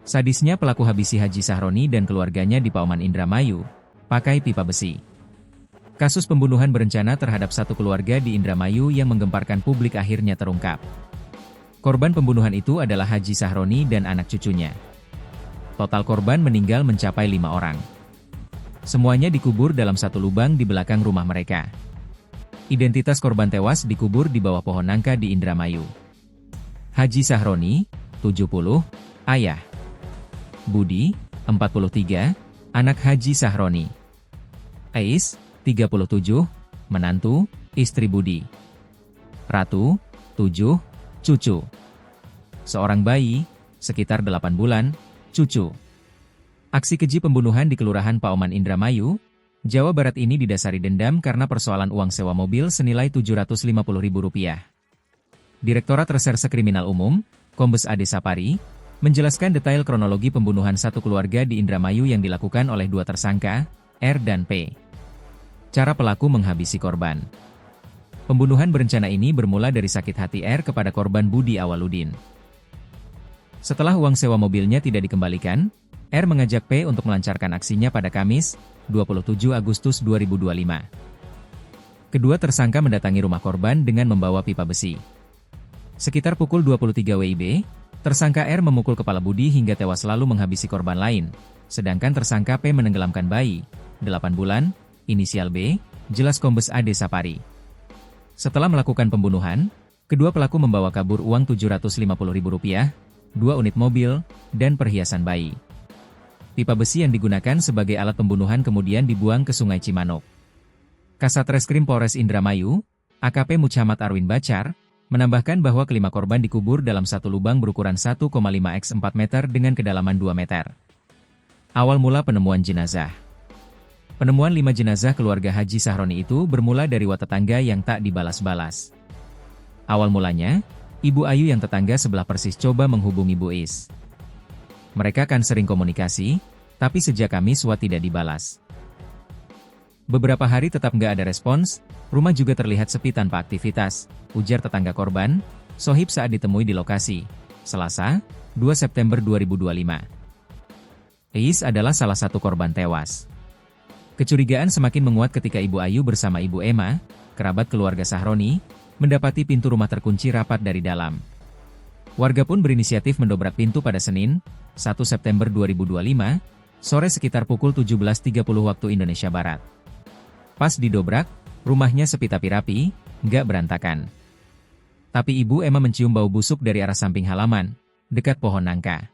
Sadisnya pelaku habisi Haji Sahroni dan keluarganya di Pauman Indramayu, pakai pipa besi. Kasus pembunuhan berencana terhadap satu keluarga di Indramayu yang menggemparkan publik akhirnya terungkap. Korban pembunuhan itu adalah Haji Sahroni dan anak cucunya. Total korban meninggal mencapai 5 orang. Semuanya dikubur dalam satu lubang di belakang rumah mereka. Identitas korban tewas dikubur di bawah pohon nangka di Indramayu. Haji Sahroni, 70, ayah. Budi, 43, anak Haji Sahroni. Ais, 37, menantu, istri Budi. Ratu, 7, cucu. Seorang bayi, sekitar 8 bulan, cucu. Aksi keji pembunuhan di Kelurahan Pauman Indramayu, Jawa Barat ini didasari dendam karena persoalan uang sewa mobil senilai Rp750.000. Direktorat Reserse Kriminal Umum, Kombes Ade Sapari, menjelaskan detail kronologi pembunuhan satu keluarga di Indramayu yang dilakukan oleh dua tersangka, R dan P. Cara pelaku menghabisi korban. Pembunuhan berencana ini bermula dari sakit hati R kepada korban Budi Awaludin. Setelah uang sewa mobilnya tidak dikembalikan, R mengajak P untuk melancarkan aksinya pada Kamis, 27 Agustus 2025. Kedua tersangka mendatangi rumah korban dengan membawa pipa besi. Sekitar pukul 23 WIB, tersangka R memukul kepala Budi hingga tewas lalu menghabisi korban lain, sedangkan tersangka P menenggelamkan bayi, 8 bulan, inisial B, jelas Kombes Ade Sapari. Setelah melakukan pembunuhan, kedua pelaku membawa kabur uang Rp750.000, 2 unit mobil, dan perhiasan bayi. Pipa besi yang digunakan sebagai alat pembunuhan kemudian dibuang ke Sungai Cimanuk. Kasat Reskrim Polres Indramayu, AKP Muchamat Arwin Bacar, menambahkan bahwa kelima korban dikubur dalam satu lubang berukuran 1,5 x 4 meter dengan kedalaman 2 meter. Awal mula penemuan jenazah. Penemuan 5 jenazah keluarga Haji Sahroni itu bermula dari tetangga yang tak dibalas-balas. Awal mulanya, Ibu Ayu yang tetangga sebelah persis coba menghubungi Bu Is. Mereka kan sering komunikasi, tapi sejak Kamis tidak dibalas. Beberapa hari tetap nggak ada respons, rumah juga terlihat sepi tanpa aktivitas, ujar tetangga korban, Sohib saat ditemui di lokasi, Selasa, 2 September 2025. Ais adalah salah satu korban tewas. Kecurigaan semakin menguat ketika Ibu Ayu bersama Ibu Emma, kerabat keluarga Sahroni, mendapati pintu rumah terkunci rapat dari dalam. Warga pun berinisiatif mendobrak pintu pada Senin, 1 September 2025, sore sekitar pukul 17.30 waktu Indonesia Barat. Pas didobrak, rumahnya sepi tapi rapi, nggak berantakan. Tapi Ibu Emma mencium bau busuk dari arah samping halaman, dekat pohon nangka.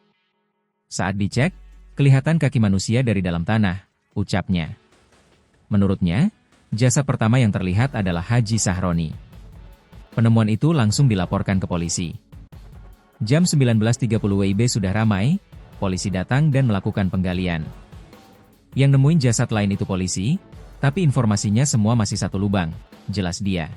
Saat dicek, kelihatan kaki manusia dari dalam tanah, ucapnya. Menurutnya, jasad pertama yang terlihat adalah Haji Sahroni. Penemuan itu langsung dilaporkan ke polisi. Jam 19.30 WIB sudah ramai, polisi datang dan melakukan penggalian. Yang nemuin jasad lain itu polisi, tapi informasinya semua masih satu lubang, jelas dia.